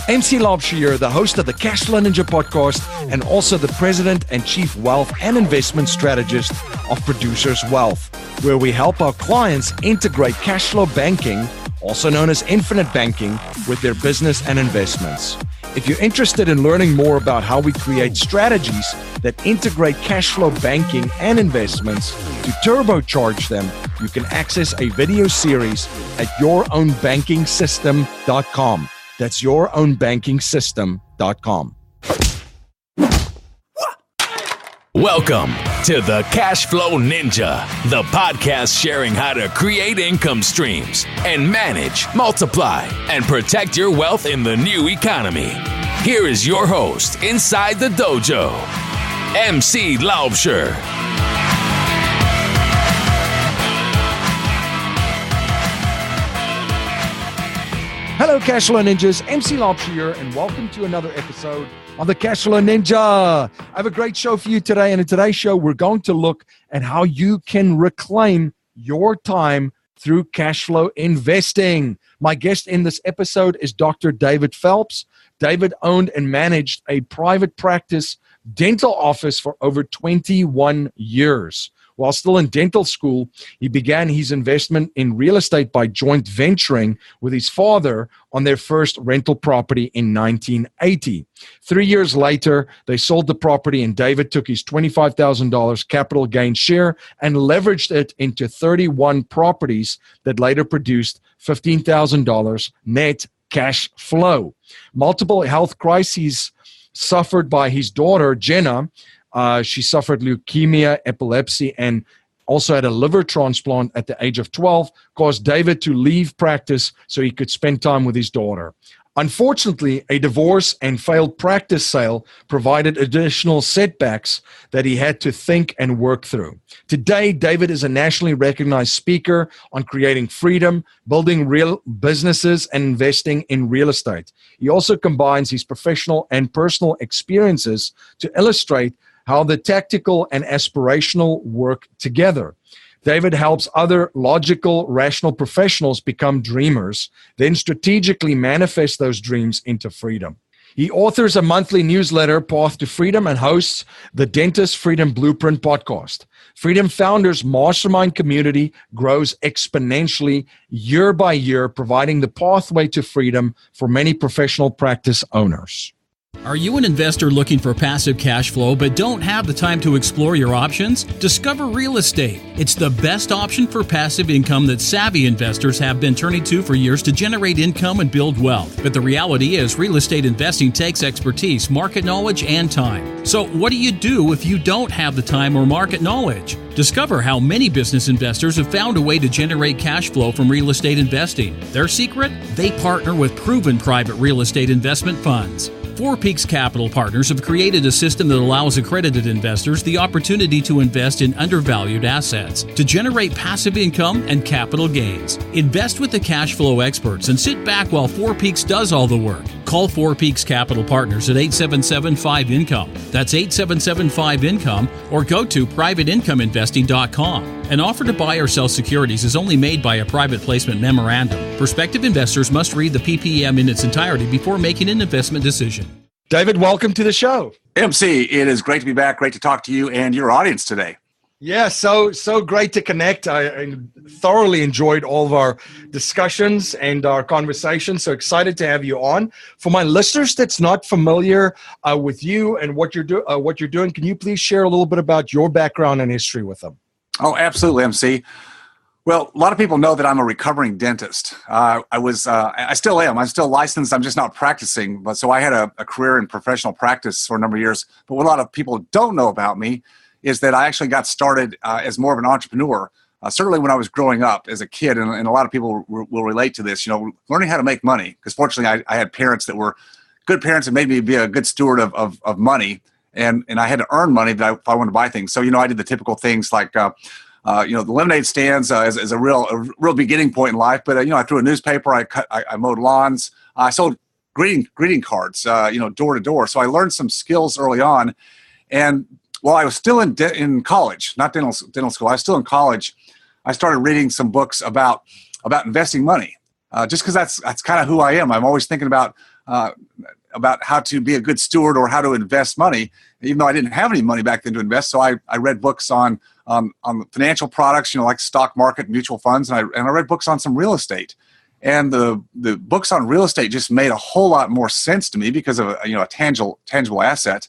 MC Laubscher here, the host of the Cashflow Ninja podcast and also the president and chief wealth and investment strategist of Producers Wealth, where we help our clients integrate cashflow banking, also known as infinite banking, with their business and investments. If you're interested in learning more about how we create strategies that integrate cashflow banking and investments to turbocharge them, you can access a video series at yourownbankingsystem.com. That's yourownbankingsystem.com. Welcome to the Cashflow Ninja, the podcast sharing how to create income streams and manage, multiply, and protect your wealth in the new economy. Here is your host inside the dojo, MC Laubscher. Hello, Cashflow Ninjas. MC Laubscher here, and welcome to another episode of the Cashflow Ninja. I have a great show for you today, and in today's show, we're going to look at how you can reclaim your time through cashflow investing. My guest in this episode is Dr. David Phelps. David owned and managed a private practice dental office for over 21 years. While still in dental school, he began his investment in real estate by joint venturing with his father on their first rental property in 1980. 3 years later, they sold the property and David took his $25,000 capital gain share and leveraged it into 31 properties that later produced $15,000 net cash flow. Multiple health crises suffered by his daughter, Jenna. She suffered leukemia, epilepsy, and also had a liver transplant at the age of 12, caused David to leave practice so he could spend time with his daughter. Unfortunately, a divorce and failed practice sale provided additional setbacks that he had to think and work through. Today, David is a nationally recognized speaker on creating freedom, building real businesses, and investing in real estate. He also combines his professional and personal experiences to illustrate how the tactical and aspirational work together. David helps other logical, rational professionals become dreamers, then strategically manifest those dreams into freedom. He authors a monthly newsletter, Path to Freedom, and hosts the Dentist Freedom Blueprint podcast. Freedom Founders Mastermind community grows exponentially year by year, providing the pathway to freedom for many professional practice owners. Are you an investor looking for passive cash flow but don't have the time to explore your options? Discover real estate. It's the best option for passive income that savvy investors have been turning to for years to generate income and build wealth. But the reality is, real estate investing takes expertise, market knowledge, and time. So what do you do if you don't have the time or market knowledge? Discover how many business investors have found a way to generate cash flow from real estate investing. Their secret? They partner with proven private real estate investment funds. Four Peaks Capital Partners have created a system that allows accredited investors the opportunity to invest in undervalued assets to generate passive income and capital gains. Invest with the cash flow experts and sit back while Four Peaks does all the work. Call Four Peaks Capital Partners at 877-5-INCOME. That's 877-5-INCOME, or go to privateincomeinvesting.com. An offer to buy or sell securities is only made by a private placement memorandum. Prospective investors must read the PPM in its entirety before making an investment decision. David, welcome to the show. MC, it is great to be back. Great to talk to you and your audience today. Yeah, so great to connect. I thoroughly enjoyed all of our discussions and our conversations. So excited to have you on. For my listeners that's not familiar with you and what you're doing, can you please share a little bit about your background and history with them? Oh, absolutely, MC. Well, a lot of people know that I'm a recovering dentist. I still am. I'm still licensed. I'm just not practicing. But so I had a career in professional practice for a number of years. But what a lot of people don't know about me is that I actually got started as more of an entrepreneur. Certainly when I was growing up as a kid, and a lot of people will relate to this, learning how to make money. Because fortunately, I had parents that were good parents and made me be a good steward of money. And I had to earn money if I wanted to buy things. So, I did the typical things like, the lemonade stands as a real beginning point in life. But, I threw a newspaper, I mowed lawns, I sold greeting cards, door to door. So I learned some skills early on. And while I was still in college, not dental school, I was still in college, I started reading some books about investing money, just because that's kind of who I am. I'm always thinking about about how to be a good steward or how to invest money, even though I didn't have any money back then to invest. So I read books on financial products, like stock market, mutual funds, and I read books on some real estate. And the books on real estate just made a whole lot more sense to me because of a tangible asset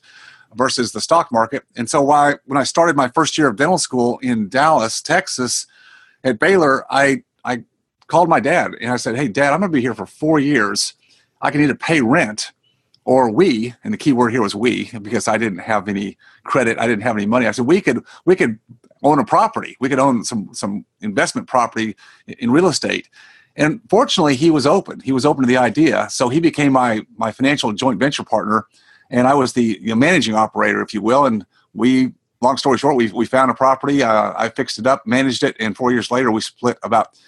versus the stock market. And so when I started my first year of dental school in Dallas, Texas, at Baylor, I called my dad and I said, "Hey, Dad, I'm going to be here for 4 years. I can either pay rent or we," and the key word here was we, because I didn't have any credit, I didn't have any money. I said, we could own a property. We could own some investment property in real estate. And fortunately, he was open. He was open to the idea. So he became my financial joint venture partner, and I was the managing operator, if you will. And long story short, we found a property. I fixed it up, managed it, and 4 years later, we split about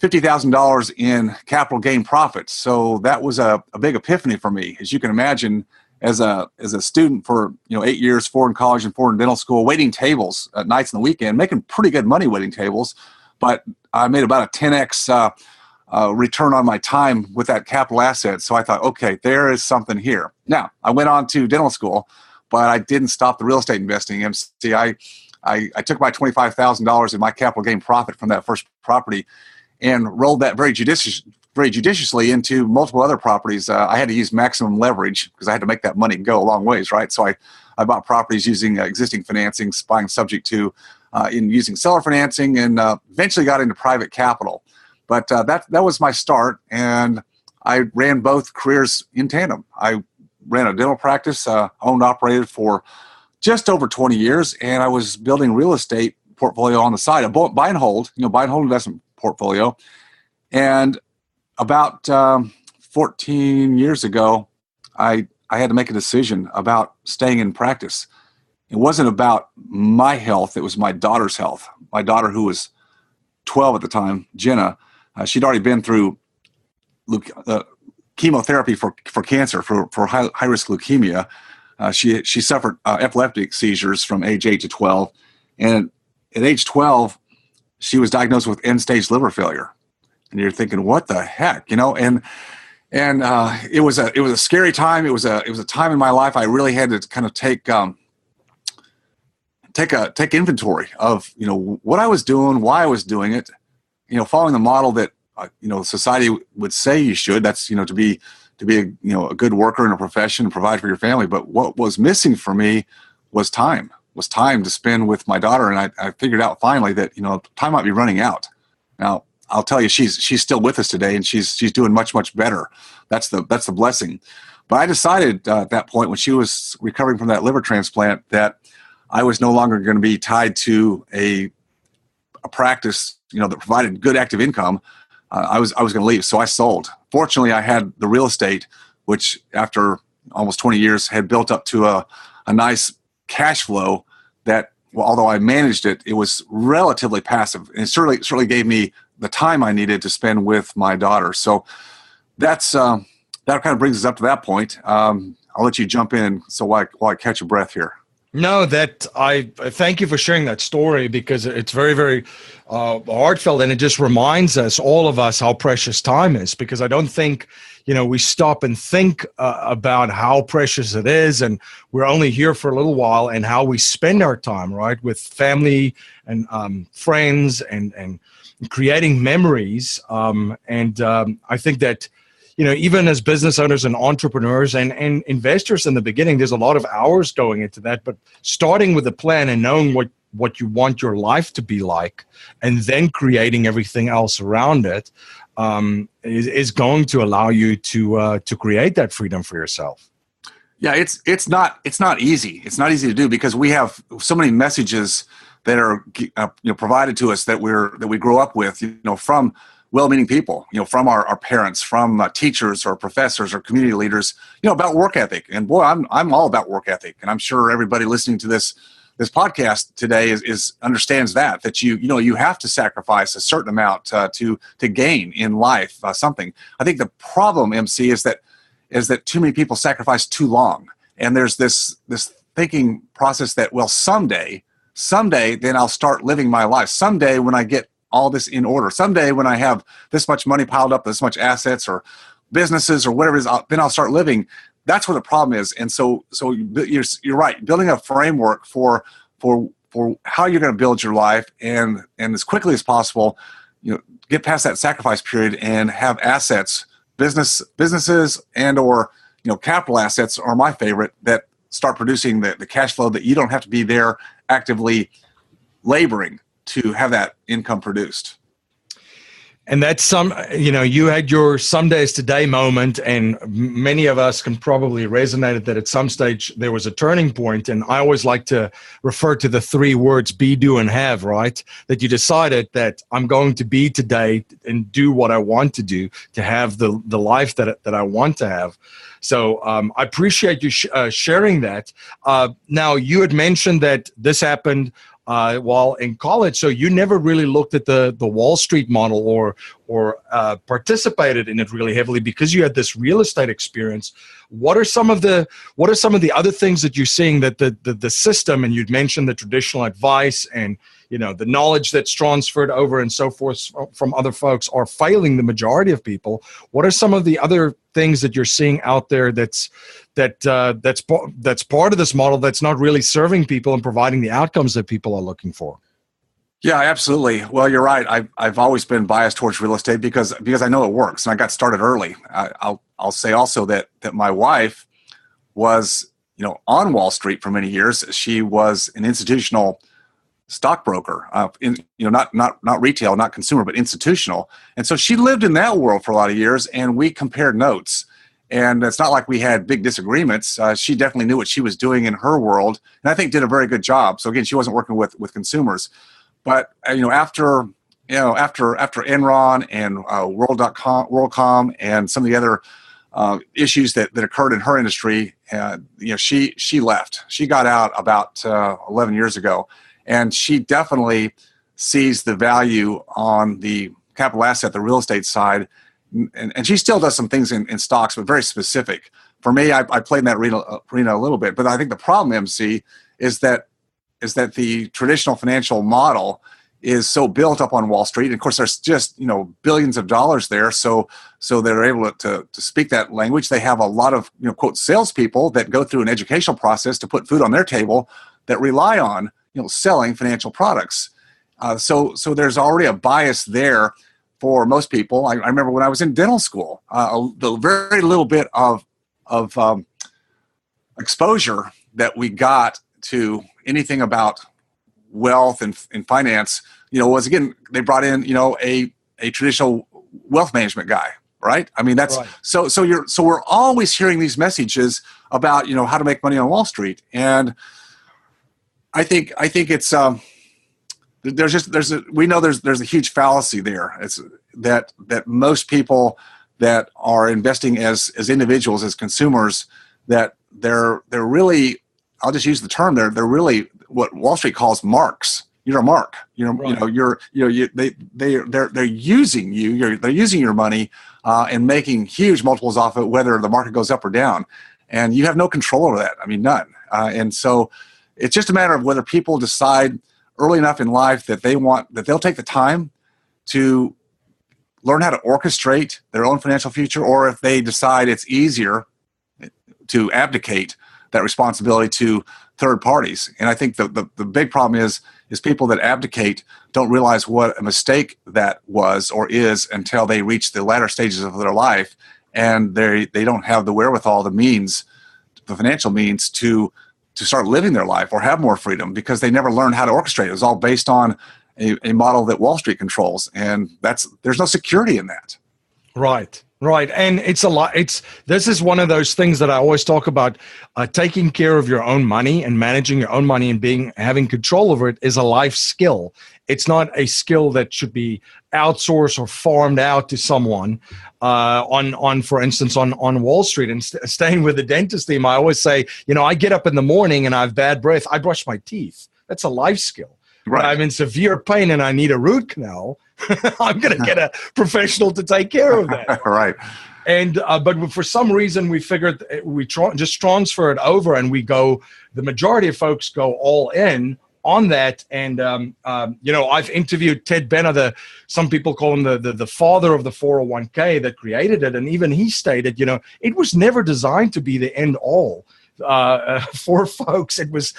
$50,000 in capital gain profits. So that was a big epiphany for me. As you can imagine, as a student for 8 years, 4 in college and 4 in dental school, waiting tables at nights and the weekend, making pretty good money waiting tables, but I made about a 10x return on my time with that capital asset. So I thought, okay, there is something here. Now, I went on to dental school, but I didn't stop the real estate investing. MC, I took my $25,000 in my capital gain profit from that first property and rolled that very judiciously into multiple other properties. I had to use maximum leverage because I had to make that money go a long ways, right? So I bought properties using existing financings, buying subject to in using seller financing, and eventually got into private capital. But that was my start, and I ran both careers in tandem. I ran a dental practice, owned, operated for just over 20 years, and I was building real estate portfolio on the side, a buy and hold investment portfolio. And about 14 years ago, I had to make a decision about staying in practice. It wasn't about my health, it was my daughter's health. My daughter, who was 12 at the time, Jenna, she'd already been through chemotherapy for cancer, for high-risk leukemia. She suffered epileptic seizures from age 8 to 12. And at age 12, she was diagnosed with end-stage liver failure. And you're thinking, what the heck, And it was a scary time. It was a time in my life I really had to kind of take inventory of what I was doing, why I was doing it. Following the model that society would say you should. That's to be a good worker in a profession and provide for your family. But what was missing for me was time to spend with my daughter. And I figured out finally that time might be running out. Now I'll tell you, she's still with us today, and she's doing much, much better. That's the blessing. But I decided at that point, when she was recovering from that liver transplant, that I was no longer going to be tied to a practice that provided good active income. I was going to leave, so I sold. Fortunately, I had the real estate, which after almost 20 years had built up to a nice cash flow that, although I managed it, it was relatively passive, and it certainly gave me the time I needed to spend with my daughter. So that kind of brings us up to that point. I'll let you jump in while I catch a breath here. No, that I thank you for sharing that story, because it's very, very heartfelt, and it just reminds us, all of us, how precious time is. Because I don't think we stop and think about how precious it is, and we're only here for a little while, and how we spend our time, right, with family and friends and creating memories. I think that even as business owners and entrepreneurs and investors in the beginning, there's a lot of hours going into that. But starting with a plan and knowing what you want your life to be like, and then creating everything else around it, is going to allow you to create that freedom for yourself. Yeah, it's not easy. It's not easy to do, because we have so many messages that are provided to us that we grow up with, from well-meaning people, from our parents, from teachers or professors or community leaders, about work ethic. And boy, I'm all about work ethic, and I'm sure everybody listening to this podcast today is understands that you have to sacrifice a certain amount to gain in life something. I think the problem, MC, is that too many people sacrifice too long, and there's this thinking process that, well, someday then I'll start living my life. Someday, when I get all this in order, someday when I have this much money piled up, this much assets, or businesses or whatever it is, then I'll start living. That's where the problem is. And so you're right. Building a framework for how you're going to build your life, and as quickly as possible, get past that sacrifice period and have assets, businesses, and or capital assets are my favorite, that start producing the cash flow that you don't have to be there actively laboring to have that income produced. And that's you had your some days today moment, and many of us can probably resonate that at some stage there was a turning point. And I always like to refer to the 3 words, be, do, and have, right? That you decided that I'm going to be today and do what I want to do to have the life that I want to have. So I appreciate you sharing that. Now, you had mentioned that this happened while in college, so you never really looked at the Wall Street model or participated in it really heavily because you had this real estate experience. What are some of the other things that you're seeing that the system, and you'd mentioned the traditional advice and the knowledge that's transferred over and so forth from other folks are failing the majority of people? What are some of the other things that you're seeing out there that's part of this model that's not really serving people and providing the outcomes that people are looking for? Yeah, absolutely. Well, you're right. I've always been biased towards real estate because I know it works, and I got started early. I'll say also that my wife was on Wall Street for many years. She was an institutional stockbroker, not retail, not consumer, but institutional. And so she lived in that world for a lot of years, and we compared notes. And it's not like we had big disagreements. She definitely knew what she was doing in her world, and I think did a very good job. So again, she wasn't working with consumers. But after Enron and WorldCom and some of the other issues that occurred in her industry, she left. She got out about 11 years ago, and she definitely sees the value on the capital asset, the real estate side, and she still does some things in stocks, but very specific. For me, I played in that arena a little bit, but I think the problem, MC, is that the traditional financial model is so built up on Wall Street. And of course, there's just billions of dollars there, so they're able to speak that language. They have a lot of quote salespeople that go through an educational process to put food on their table that rely on selling financial products. So there's already a bias there for most people. I remember when I was in dental school, the very little bit of exposure that we got to anything about wealth and finance, was, again, they brought in, a traditional wealth management guy, right? I mean, that's right. So we're always hearing these messages about, how to make money on Wall Street. And I think it's, we know there's a huge fallacy there. It's that most people that are investing as individuals, as consumers, that they're really, I'll just use the term, they're really what Wall Street calls marks. You're a mark. Right. They're using you. They're using your money and making huge multiples off it, whether the market goes up or down, and you have no control over that. I mean, none. And so it's just a matter of whether people decide early enough in life that they'll take the time to learn how to orchestrate their own financial future, or if they decide it's easier to abdicate that responsibility to third parties. And I think the big problem is people that abdicate don't realize what a mistake that was or is until they reach the latter stages of their life, and they don't have the wherewithal, the financial means to start living their life or have more freedom, because they never learned how to orchestrate. It was all based on a model that Wall Street controls, and there's no security in that. Right. And it's a lot. This is one of those things that I always talk about. Taking care of your own money and managing your own money and having control over it is a life skill. It's not a skill that should be outsourced or farmed out to someone for instance, on Wall Street. And staying with the dentist theme, I always say, I get up in the morning and I have bad breath. I brush my teeth. That's a life skill. Right. When I'm in severe pain and I need a root canal, I'm going to get a professional to take care of that. Right. And but for some reason, we figured just transfer it over, and the majority of folks go all in on that. And, I've interviewed Ted Benner, some people call him the father of the 401k that created it. And even he stated, it was never designed to be the end all for folks. It was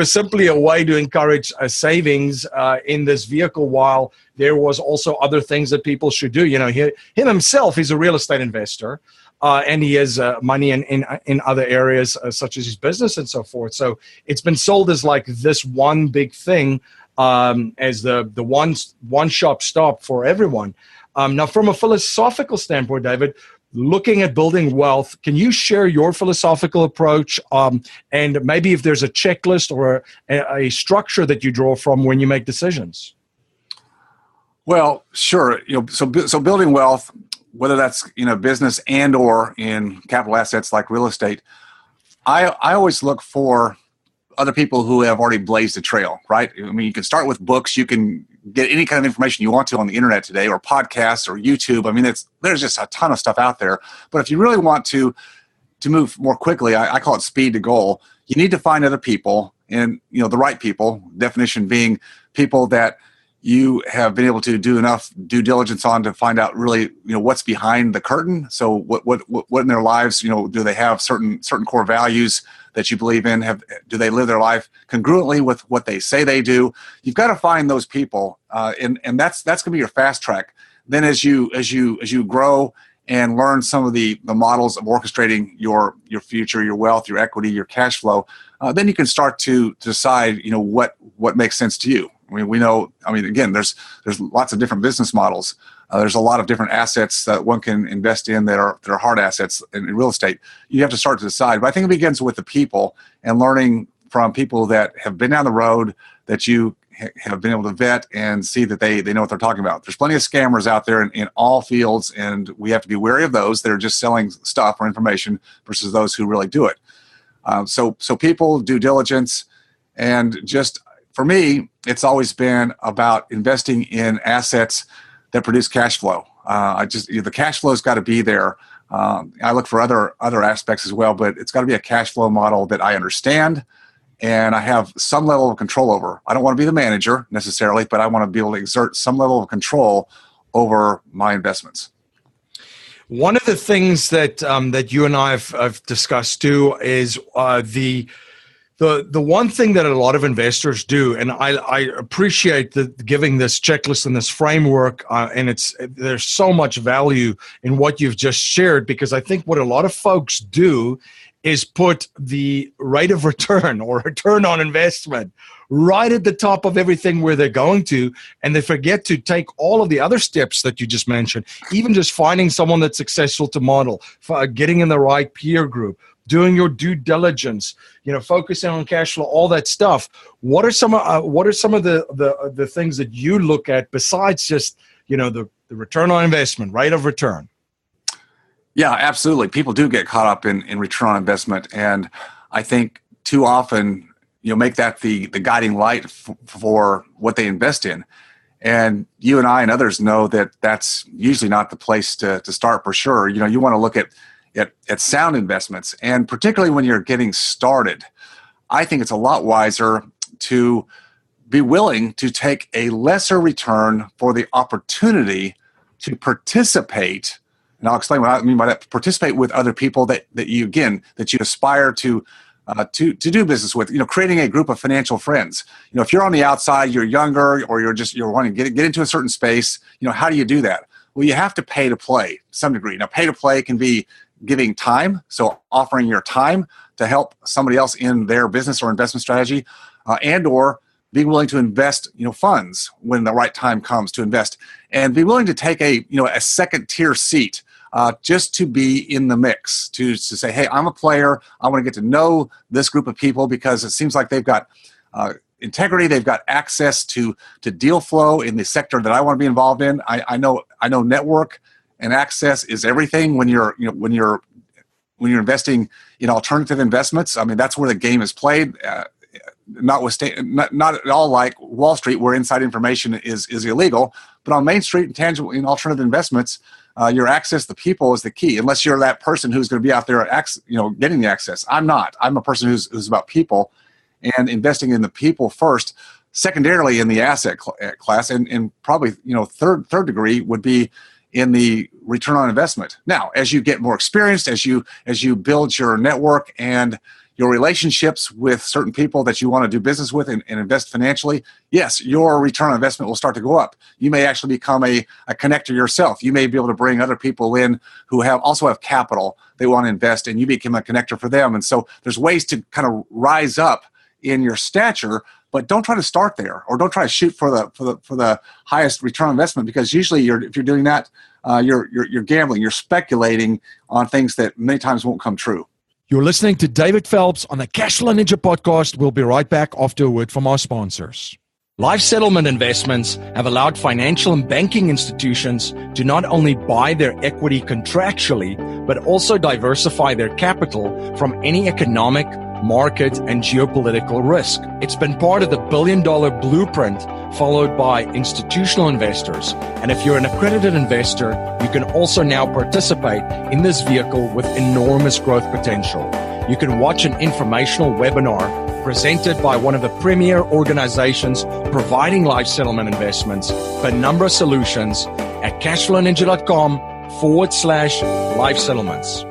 simply a way to encourage savings in this vehicle, while there was also other things that people should do. Him himself, he's a real estate investor. And he has money in other areas such as his business and so forth. So it's been sold as like this one big thing, as the one shop stop for everyone. Now, from a philosophical standpoint, David, looking at building wealth, can you share your philosophical approach, and maybe if there's a checklist or a structure that you draw from when you make decisions? Well, sure. So building wealth, whether that's business and or in capital assets like real estate, I always look for other people who have already blazed a trail, right? I mean, you can start with books. You can get any kind of information you want to on the internet today, or podcasts or YouTube. I mean, there's just a ton of stuff out there. But if you really want to move more quickly, I call it speed to goal. You need to find other people, and the right people. Definition being people that you have been able to do enough due diligence on to find out really, what's behind the curtain. So what in their lives, do they have certain core values that you believe in? Do they live their life congruently with what they say they do? You've got to find those people, and that's going to be your fast track. Then as you grow and learn some of the models of orchestrating your future, your wealth, your equity, your cash flow, then you can start to decide, what makes sense to you. I mean, we know. I mean, again, there's lots of different business models. There's a lot of different assets that one can invest in that are hard assets in real estate. You have to start to decide. But I think it begins with the people and learning from people that have been down the road, that you have been able to vet and see that they know what they're talking about. There's plenty of scammers out there in all fields, and we have to be wary of those that are just selling stuff or information versus those who really do it. So people, due diligence, and just for me, it's always been about investing in assets that produce cash flow. The cash flow's got to be there. I look for other aspects as well, but it's got to be a cash flow model that I understand and I have some level of control over. I don't want to be the manager necessarily, but I want to be able to exert some level of control over my investments. One of the things that you and I have discussed too is the one thing that a lot of investors do, and I appreciate giving this checklist and this framework, and there's so much value in what you've just shared, because I think what a lot of folks do is put the rate of return or return on investment right at the top of everything where they're going to, and they forget to take all of the other steps that you just mentioned, even just finding someone that's successful to model, getting in the right peer group, doing your due diligence, focusing on cash flow, all that stuff. What are some of the things that you look at besides just the return on investment, rate of return? Yeah, absolutely. People do get caught up in return on investment, and I think too often make that the guiding light for what they invest in. And you and I and others know that that's usually not the place to start for sure. You want to look at sound investments, and particularly when you're getting started, I think it's a lot wiser to be willing to take a lesser return for the opportunity to participate. And I'll explain what I mean by that. Participate with other people that you aspire to do business with. Creating a group of financial friends. If you're on the outside, you're younger, or you're wanting to get into a certain space. How do you do that? Well, you have to pay to play to some degree. Now, pay to play can be giving time, so offering your time to help somebody else in their business or investment strategy, and or being willing to invest, funds when the right time comes to invest, and be willing to take a second tier seat, just to be in the mix, to say, hey, I'm a player. I want to get to know this group of people because it seems like they've got integrity. They've got access to deal flow in the sector that I want to be involved in. I know network and access is everything when you're investing in alternative investments. I mean, that's where the game is played. Not at all like Wall Street, where inside information is illegal, but on Main Street and tangible in alternative investments, your access to people is the key. Unless you're that person who's going to be out there, getting the access. I'm not. I'm a person who's about people, and investing in the people first, secondarily in the asset class, and probably third degree would be in the return on investment. Now, as you get more experienced, as you build your network and your relationships with certain people that you want to do business with and invest financially, yes, your return on investment will start to go up. You may actually become a connector yourself. You may be able to bring other people in who also have capital they want to invest, and you become a connector for them. And so there's ways to kind of rise up in your stature, but don't try to start there, or don't try to shoot for the highest return on investment, because usually if you're doing that, you're gambling, you're speculating on things that many times won't come true. You're listening to David Phelps on the Cashflow Ninja podcast. We'll be right back after a word from our sponsors. Life settlement investments have allowed financial and banking institutions to not only buy their equity contractually, but also diversify their capital from any economic, market, and geopolitical risk. It's been part of the billion-dollar blueprint followed by institutional investors. And if you're an accredited investor, you can also now participate in this vehicle with enormous growth potential. You can watch an informational webinar presented by one of the premier organizations providing life settlement investments, Penumbra Solutions, at cashflowninja.com/life settlements.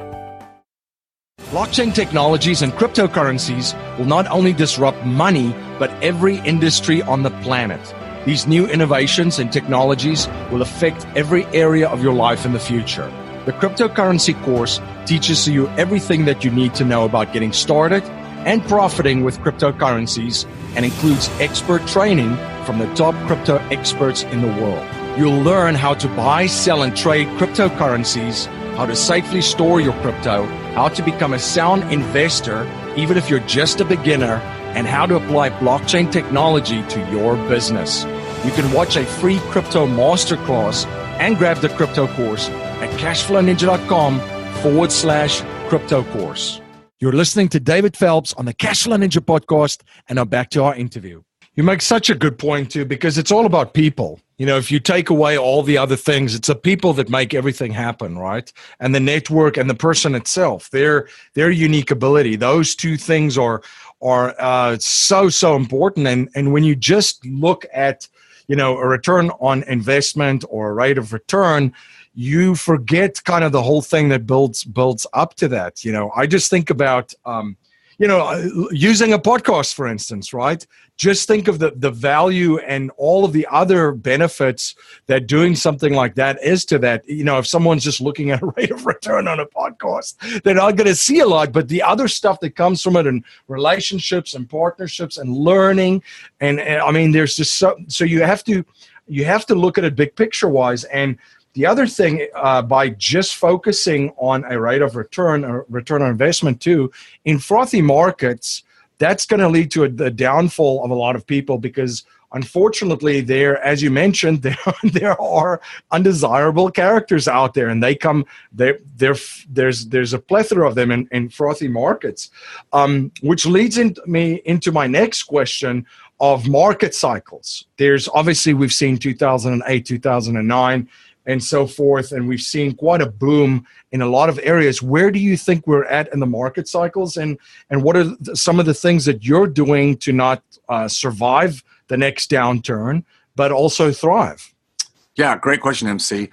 Blockchain technologies and cryptocurrencies will not only disrupt money, but every industry on the planet. These new innovations and technologies will affect every area of your life in the future. The cryptocurrency course teaches you everything that you need to know about getting started and profiting with cryptocurrencies, and includes expert training from the top crypto experts in the world. You'll learn how to buy, sell, and trade cryptocurrencies, how to safely store your crypto, how to become a sound investor, even if you're just a beginner, and how to apply blockchain technology to your business. You can watch a free crypto masterclass and grab the crypto course at cashflowninja.com/crypto course. You're listening to David Phelps on the Cashflow Ninja podcast, and now back to our interview. You make such a good point too, because it's all about people. If you take away all the other things, it's the people that make everything happen, right? And the network and the person itself, their unique ability. Those two things are so important. And when you just look at, a return on investment or a rate of return, you forget kind of the whole thing that builds up to that. I just think about, using a podcast, for instance, right? Just think of the value and all of the other benefits that doing something like that is to that. If someone's just looking at a rate of return on a podcast, they're not going to see a lot, but the other stuff that comes from it, and relationships and partnerships and learning. And I mean, there's just so you have to look at it big picture wise. And the other thing, by just focusing on a rate of return or return on investment too, in frothy markets, that's going to lead to the downfall of a lot of people, because unfortunately as you mentioned, there are undesirable characters out there, and there's a plethora of them in frothy markets, which leads me into my next question of market cycles. There's obviously, we've seen 2008, 2009, and so forth. And we've seen quite a boom in a lot of areas. Where do you think we're at in the market cycles? And what are some of the things that you're doing to not survive the next downturn, but also thrive? Yeah, great question, MC.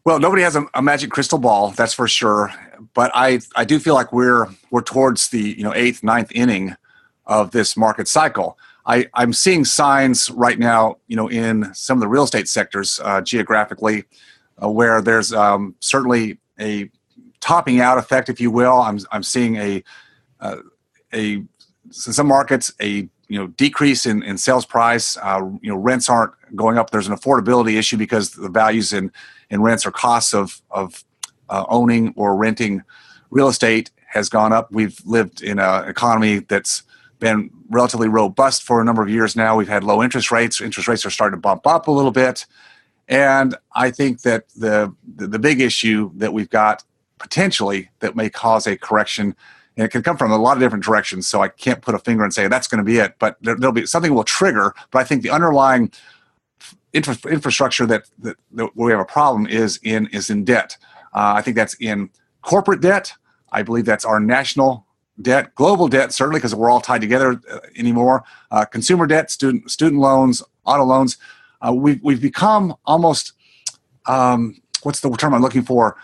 Well, nobody has a magic crystal ball, that's for sure. But I do feel like we're towards the 8th, 9th inning of this market cycle. I'm seeing signs right now, in some of the real estate sectors geographically, where there's certainly a topping out effect, if you will. I'm seeing some markets a decrease in sales price. Rents aren't going up. There's an affordability issue because the values in rents or costs of owning or renting real estate has gone up. We've lived in an economy that's been relatively robust for a number of years now. We've had low interest rates. Interest rates are starting to bump up a little bit. And I think that the big issue that we've got potentially that may cause a correction, and it can come from a lot of different directions, so I can't put a finger and say that's going to be it, but there'll be something will trigger. But I think the underlying infrastructure that where we have a problem is in debt. I think that's in corporate debt. I believe that's our national debt, global debt, certainly because we're all tied together anymore, consumer debt, student loans, auto loans. We've become almost, what's the term I'm looking for?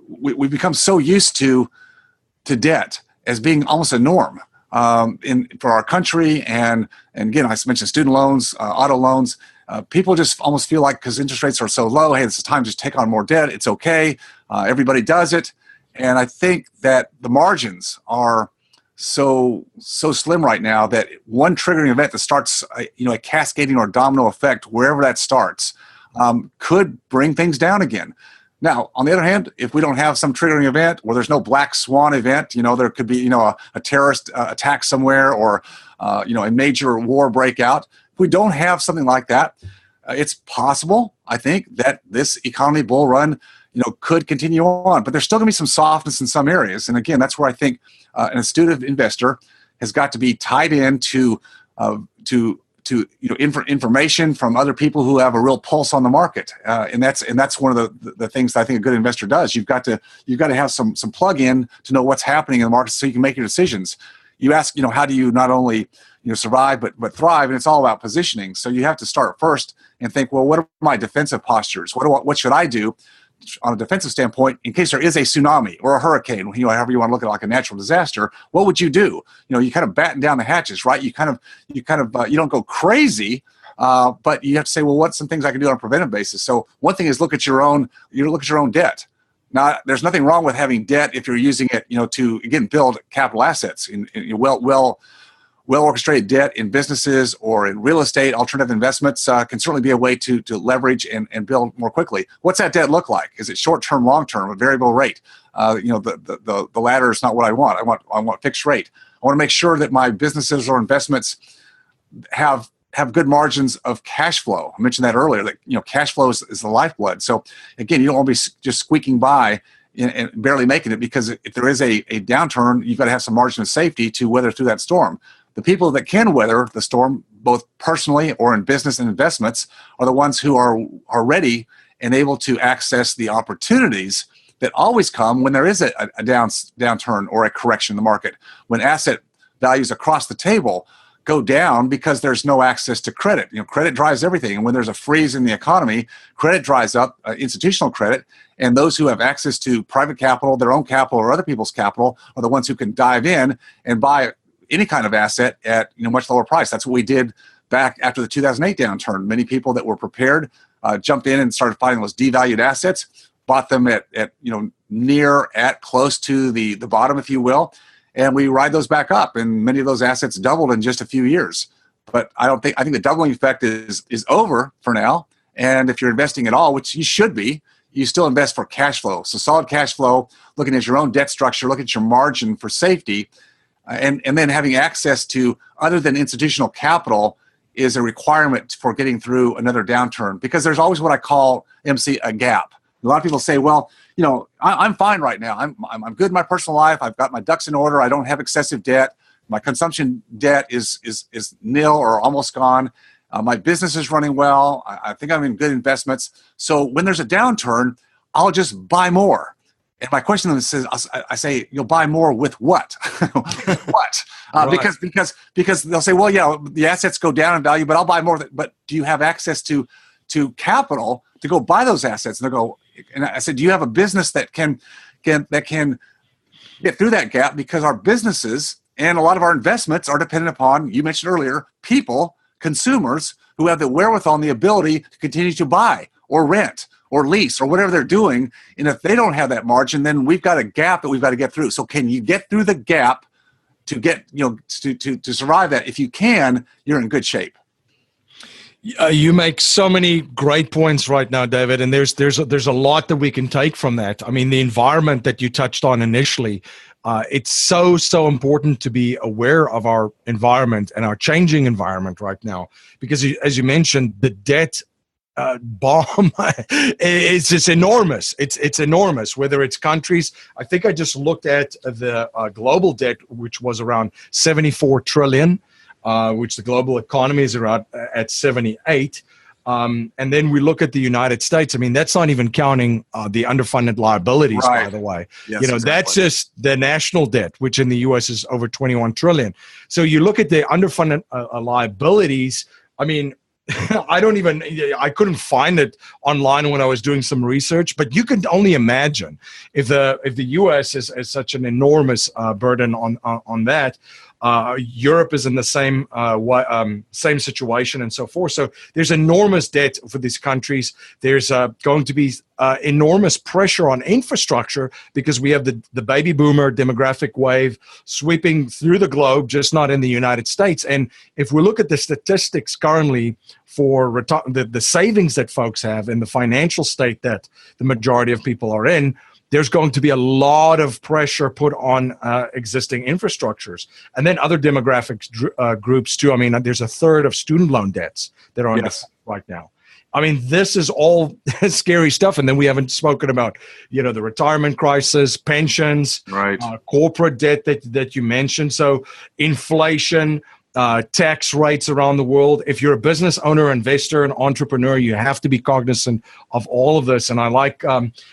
We've become so used to debt as being almost a norm for our country. And again, I mentioned student loans, auto loans. People just almost feel like because interest rates are so low, hey, this is time to just take on more debt. It's okay. Everybody does it. And I think that the margins are so slim right now that one triggering event that starts a cascading or domino effect, wherever that starts, could bring things down again. Now, on the other hand, if we don't have some triggering event or there's no black swan event, there could be, a terrorist attack somewhere or, a major war breakout. If we don't have something like that, it's possible, I think, that this economy bull run, could continue on. But there's still going to be some softness in some areas. And again, that's where I think an astute investor has got to be tied in to information from other people who have a real pulse on the market, and that's one of the things that I think a good investor does. You've got to have some plug in to know what's happening in the market so you can make your decisions. You ask, how do you not only survive but thrive, and it's all about positioning. So you have to start first and think, well, what are my defensive postures? What should I do on a defensive standpoint in case there is a tsunami or a hurricane? However you want to look at it, like a natural disaster, what would you do? You kind of batten down the hatches, right? You don't go crazy, but you have to say, well, what's some things I can do on a preventive basis? So one thing is look at your own debt. Now, there's nothing wrong with having debt if you're using it, to again build capital assets in well-orchestrated debt in businesses or in real estate. Alternative investments can certainly be a way to leverage and build more quickly. What's that debt look like? Is it short-term, long-term, a variable rate? The latter is not what I want. I want fixed rate. I want to make sure that my businesses or investments have good margins of cash flow. I mentioned that earlier, that cash flow is the lifeblood. So again, you don't want to be just squeaking by and barely making it, because if there is a downturn, you've got to have some margin of safety to weather through that storm. The people that can weather the storm, both personally or in business and investments, are the ones who are ready and able to access the opportunities that always come when there is a downturn or a correction in the market, when asset values across the table go down because there's no access to credit. Credit drives everything. And when there's a freeze in the economy, credit dries up, institutional credit, and those who have access to private capital, their own capital or other people's capital, are the ones who can dive in and buy any kind of asset at much lower price. That's what we did back after the 2008 downturn. Many people that were prepared jumped in and started finding those devalued assets, bought them at close to the bottom, if you will, and we ride those back up. And many of those assets doubled in just a few years. But I think the doubling effect is over for now. And if you're investing at all, which you should be, you still invest for cash flow. So solid cash flow, looking at your own debt structure, looking at your margin for safety, and then having access to other than institutional capital is a requirement for getting through another downturn, because there's always what I call, MC, a gap. A lot of people say, well, I'm fine right now. I'm good in my personal life. I've got my ducks in order. I don't have excessive debt. My consumption debt is nil or almost gone. My business is running well. I think I'm in good investments. So when there's a downturn, I'll just buy more. And my question then says, I say, you'll buy more with what? What? Right. Because they'll say, well, yeah, the assets go down in value, but I'll buy more. But do you have access to capital to go buy those assets? And they'll go, and I said, do you have a business that can get through that gap? Because our businesses and a lot of our investments are dependent upon, you mentioned earlier, people, consumers who have the wherewithal and the ability to continue to buy or rent or lease or whatever they're doing. And if they don't have that margin, then we've got a gap that we've got to get through. So can you get through the gap to get, to survive that? If you can, you're in good shape. You make so many great points right now, David, and there's a lot that we can take from that. I mean, the environment that you touched on initially, it's so important to be aware of our environment and our changing environment right now, because as you mentioned, the debt bomb is just enormous. It's enormous. Whether it's countries, I think I just looked at the global debt, which was around 74 trillion. Which the global economy is around at 78. And then we look at the United States. I mean, that's not even counting the underfunded liabilities, by the way. Yes, you know, exactly. That's just the national debt, which in the U.S. is over 21 trillion. So you look at the underfunded liabilities. I mean, I couldn't find it online when I was doing some research, but you can only imagine if the U.S. is such an enormous burden on that. Europe is in the same situation and so forth. So there's enormous debt for these countries. There's going to be enormous pressure on infrastructure because we have the baby boomer demographic wave sweeping through the globe, just not in the United States. And if we look at the statistics currently for the savings that folks have and the financial state that the majority of people are in, there's going to be a lot of pressure put on existing infrastructures. And then other demographic groups too. I mean, there's a third of student loan debts that are on right now. I mean, this is all scary stuff. And then we haven't spoken about, the retirement crisis, pensions, corporate debt that you mentioned. So inflation, tax rates around the world. If you're a business owner, investor, and entrepreneur, you have to be cognizant of all of this. And I like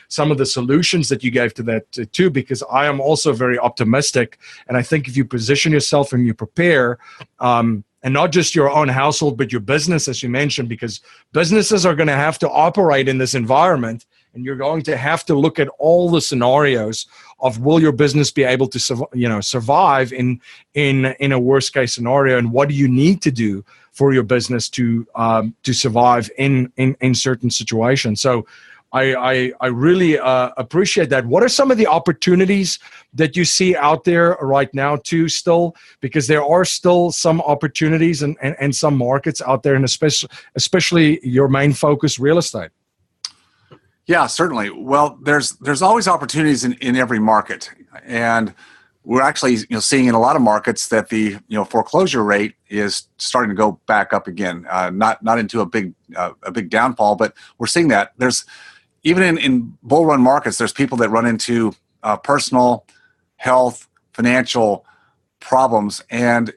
some of the solutions that you gave to that too, because I am also very optimistic. And I think if you position yourself and you prepare, and not just your own household, but your business, as you mentioned, because businesses are going to have to operate in this environment. And you're going to have to look at all the scenarios of will your business be able to survive in a worst case scenario, and what do you need to do for your business to survive in certain situations. So I really appreciate that. What are some of the opportunities that you see out there right now too still? Because there are still some opportunities and some markets out there, and especially your main focus, real estate. Yeah, certainly. Well, there's always opportunities in every market, and we're actually seeing in a lot of markets that the foreclosure rate is starting to go back up again. Not into a big downfall, but we're seeing that there's even in bull run markets, there's people that run into personal, health, financial problems, and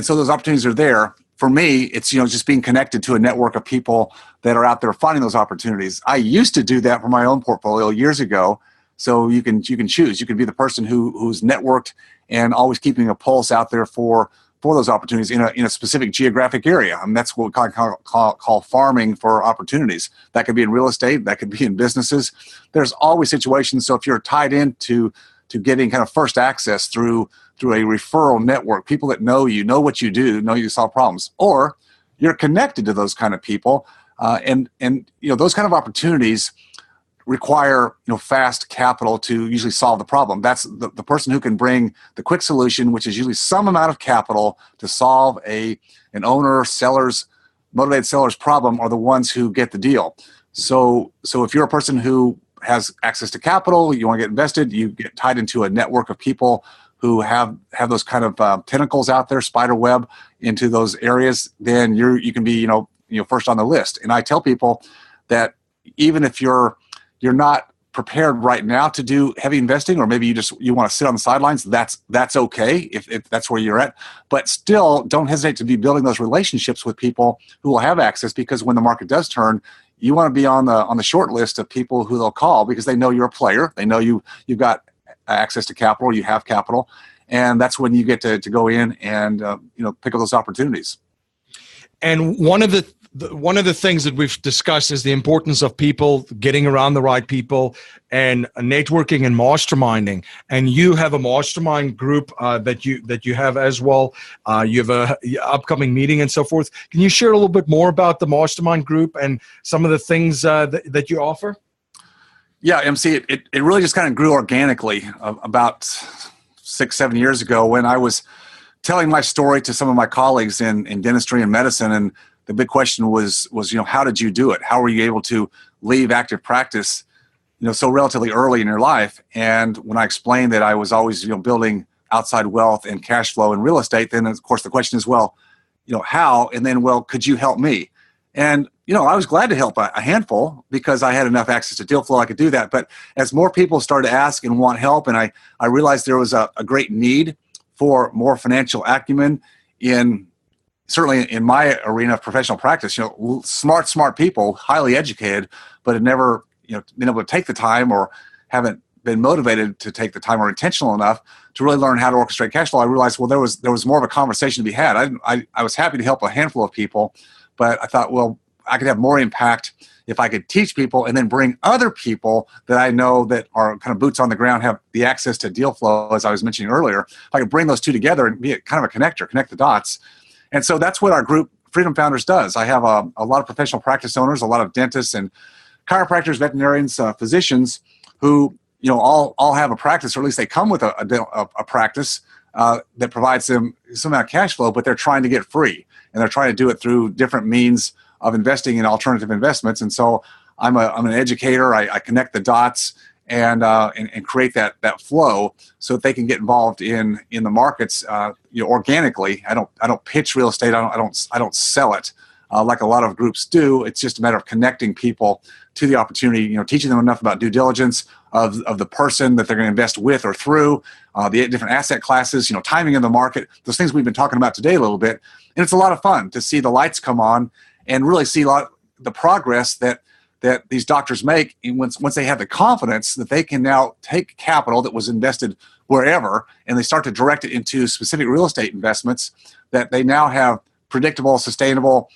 so those opportunities are there. For me, it's just being connected to a network of people that are out there finding those opportunities. I used to do that for my own portfolio years ago. So you can choose. You can be the person who's networked and always keeping a pulse out there for those opportunities in a specific geographic area. That's what we call farming for opportunities. That could be in real estate. That could be in businesses. There's always situations. So if you're tied into getting kind of first access through a referral network, people that know you, know what you do, know you solve problems, or you're connected to those kind of people, and those kind of opportunities require fast capital to usually solve the problem. That's the person who can bring the quick solution, which is usually some amount of capital to solve an owner, motivated seller's problem, are the ones who get the deal. So if you're a person who has access to capital, you want to get invested, you get tied into a network of people who have those kind of tentacles out there, spider web into those areas, then you can be first on the list. And I tell people that even if you're not prepared right now to do heavy investing, or maybe you want to sit on the sidelines, that's okay if that's where you're at. But still, don't hesitate to be building those relationships with people who will have access, because when the market does turn, you want to be on the short list of people who they'll call because they know you're a player. They know you've got access to capital, you have capital, and that's when you get to go in and pick up those opportunities. And one of the things that we've discussed is the importance of people getting around the right people and networking and masterminding. And you have a mastermind group that you have as well. You have a upcoming meeting and so forth. Can you share a little bit more about the mastermind group and some of the things that you offer? Yeah, MC, it really just kind of grew organically about 6-7 years ago when I was telling my story to some of my colleagues in dentistry and medicine, and the big question was how did you do it? How were you able to leave active practice so relatively early in your life? And when I explained that I was always building outside wealth and cash flow in real estate, then of course the question is, well, how? And then, well, could you help me? And I was glad to help a handful because I had enough access to deal flow I could do that. But as more people started to ask and want help, and I realized there was a great need for more financial acumen in certainly in my arena of professional practice, smart people, highly educated, but had never, been able to take the time or haven't been motivated to take the time or intentional enough to really learn how to orchestrate cash flow. I realized, well, there was more of a conversation to be had. I was happy to help a handful of people, but I thought, well, I could have more impact if I could teach people and then bring other people that I know that are kind of boots on the ground, have the access to deal flow, as I was mentioning earlier. If I could bring those two together and be kind of a connector, connect the dots. And so that's what our group, Freedom Founders, does. I have a lot of professional practice owners, a lot of dentists and chiropractors, veterinarians, physicians who all have a practice, or at least they come with a practice that provides them some amount of cash flow, but they're trying to get free, and they're trying to do it through different means of investing in alternative investments. And so I'm an educator. I connect the dots and create that flow so that they can get involved in the markets organically. I don't pitch real estate. I don't sell it like a lot of groups do. It's just a matter of connecting people to the opportunity, teaching them enough about due diligence of the person that they're going to invest with or through, the different asset classes, timing in the market, those things we've been talking about today a little bit. And it's a lot of fun to see the lights come on and really see the progress that these doctors make once they have the confidence that they can now take capital that was invested wherever and they start to direct it into specific real estate investments, that they now have predictable, sustainable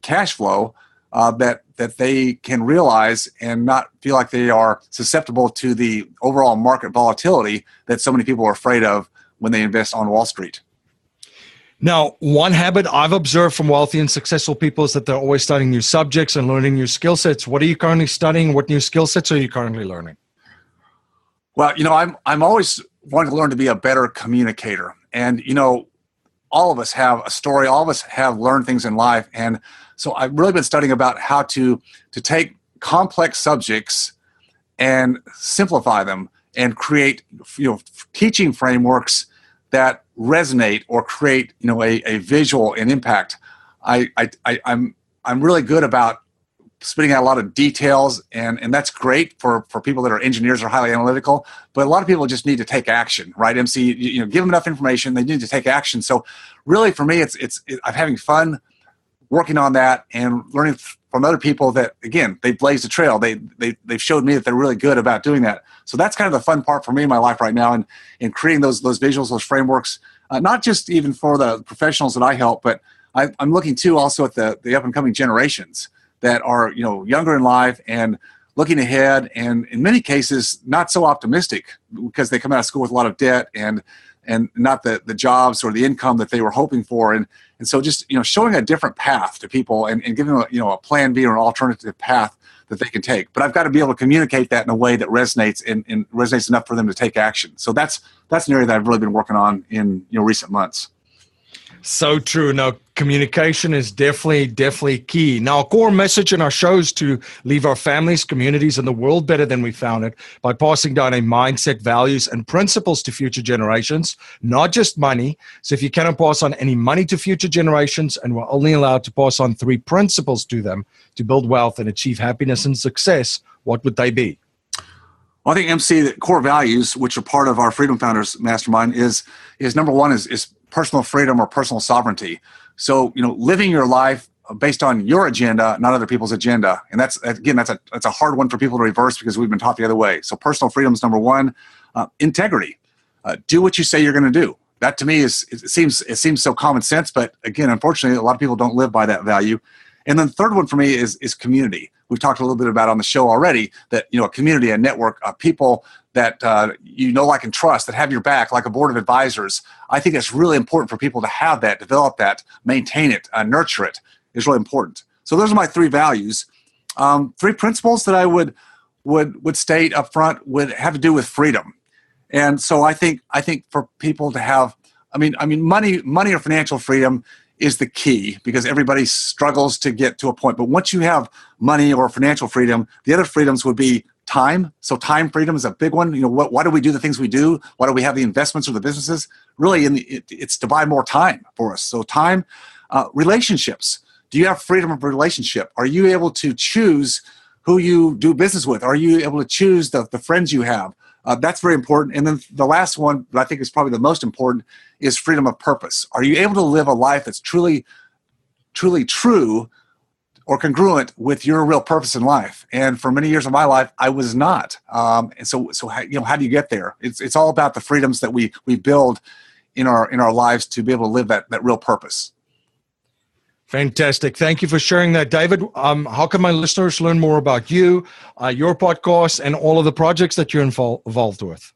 cash flow that they can realize and not feel like they are susceptible to the overall market volatility that so many people are afraid of when they invest on Wall Street. Now, one habit I've observed from wealthy and successful people is that they're always studying new subjects and learning new skill sets. What are you currently studying? What new skill sets are you currently learning? Well, I'm always wanting to learn to be a better communicator. And, all of us have a story. All of us have learned things in life. And so I've really been studying about how to take complex subjects and simplify them and create, teaching frameworks that resonate or create, a visual and impact. I'm really good about spitting out a lot of details, and that's great for people that are engineers or highly analytical. But a lot of people just need to take action, right? MC, give them enough information, they need to take action. So really, for me, I'm having fun working on that and learning from other people that, again, they've blazed a trail. They've showed me that they're really good about doing that. So that's kind of the fun part for me in my life right now, and in creating those visuals, those frameworks, not just even for the professionals that I help, but I'm looking too also at the up and coming generations that are younger in life and looking ahead, and in many cases not so optimistic because they come out of school with a lot of debt and not the jobs or the income that they were hoping for, and so just showing a different path to people and giving them a plan B or an alternative path that they can take. But I've got to be able to communicate that in a way that resonates and resonates enough for them to take action. So that's an area that I've really been working on in recent months. So true. Now, communication is definitely key. Now, our core message in our show is to leave our families, communities, and the world better than we found it by passing down a mindset, values, and principles to future generations, not just money. So if you cannot pass on any money to future generations and we're only allowed to pass on 3 principles to them to build wealth and achieve happiness and success, what would they be? Well, I think, MC, the core values, which are part of our Freedom Founders Mastermind, is number one is personal freedom or personal sovereignty. So, living your life based on your agenda, not other people's agenda. And that's a hard one for people to reverse because we've been taught the other way. So personal freedom is number one. Integrity. Do what you say you're going to do. That to me it seems so common sense, but again, unfortunately, a lot of people don't live by that value. And then the third one for me is community. We've talked a little bit about on the show already that, a community, a network of people that like and trust, that have your back, like a board of advisors. I think it's really important for people to have that, develop that, maintain it, nurture it is really important. So those are my 3 values. 3 principles that I would state up front would have to do with freedom. And so I think for people to have, money or financial freedom is the key because everybody struggles to get to a point. But once you have money or financial freedom, the other freedoms would be time. So time freedom is a big one. Why do we do the things we do? Why do we have the investments or the businesses? Really, it's to buy more time for us. So time, relationships. Do you have freedom of relationship? Are you able to choose who you do business with? Are you able to choose the friends you have? That's very important. And then the last one that I think is probably the most important is freedom of purpose. Are you able to live a life that's truly truly true or congruent with your real purpose in life. And for many years of my life, I was not. And so how do you get there? It's all about the freedoms that we build in our lives to be able to live that real purpose. Fantastic. Thank you for sharing that, David. How can my listeners learn more about you, your podcast, and all of the projects that you're involved with?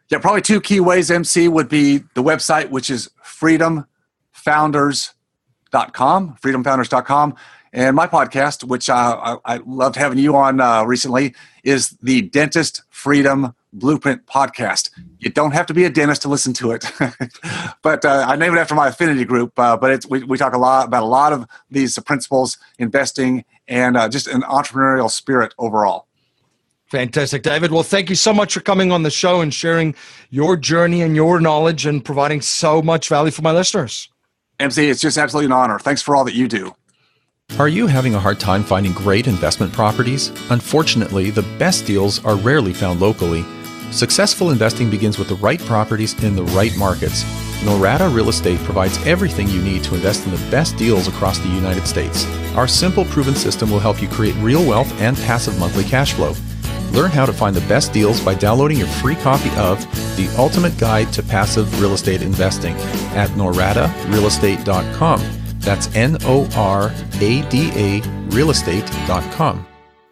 Yeah, probably two key ways, MC, would be the website, which is freedomfounders.com. And my podcast, which I loved having you on recently, is the Dentist Freedom Blueprint Podcast. You don't have to be a dentist to listen to it, but I named it after my affinity group. But we talk about a lot of these principles, investing, and just an entrepreneurial spirit overall. Fantastic, David. Well, thank you so much for coming on the show and sharing your journey and your knowledge and providing so much value for my listeners. MC, it's just absolutely an honor. Thanks for all that you do. Are you having a hard time finding great investment properties? Unfortunately, the best deals are rarely found locally. Successful investing begins with the right properties in the right markets. Norada Real Estate provides everything you need to invest in the best deals across the United States. Our simple, proven system will help you create real wealth and passive monthly cash flow. Learn how to find the best deals by downloading your free copy of The Ultimate Guide to Passive Real Estate Investing at noradarealestate.com. That's NORADA realestate.com.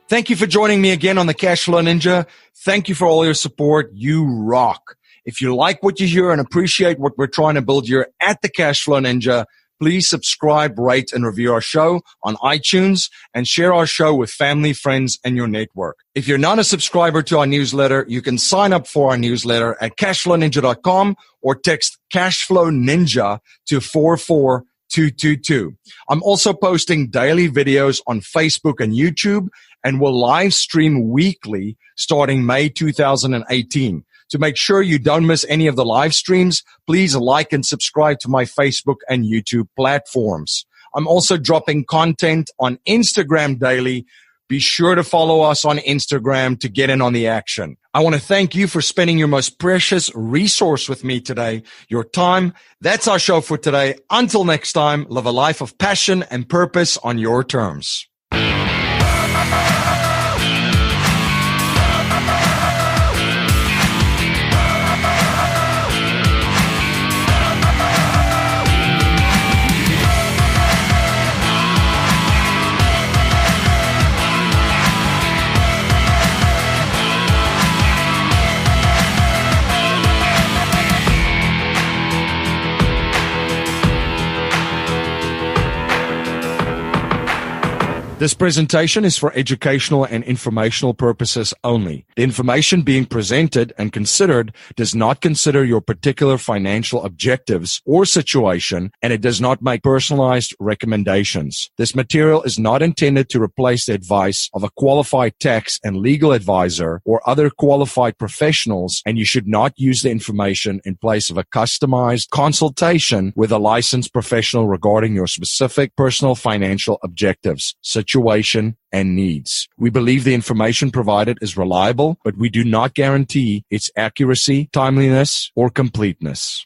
Thank you for joining me again on the Cashflow Ninja. Thank you for all your support. You rock. If you like what you hear and appreciate what we're trying to build here at the Cashflow Ninja, please subscribe, rate, and review our show on iTunes and share our show with family, friends, and your network. If you're not a subscriber to our newsletter, you can sign up for our newsletter at cashflowninja.com or text Cashflow Ninja to 44222. I'm also posting daily videos on Facebook and YouTube and will live stream weekly starting May 2018. To make sure you don't miss any of the live streams, please like and subscribe to my Facebook and YouTube platforms. I'm also dropping content on Instagram daily. Be sure to follow us on Instagram to get in on the action. I want to thank you for spending your most precious resource with me today, your time. That's our show for today. Until next time, live a life of passion and purpose on your terms. This presentation is for educational and informational purposes only. The information being presented and considered does not consider your particular financial objectives or situation, and it does not make personalized recommendations. This material is not intended to replace the advice of a qualified tax and legal advisor or other qualified professionals, and you should not use the information in place of a customized consultation with a licensed professional regarding your specific personal financial objectives, situation, and needs. We believe the information provided is reliable, but we do not guarantee its accuracy, timeliness, or completeness.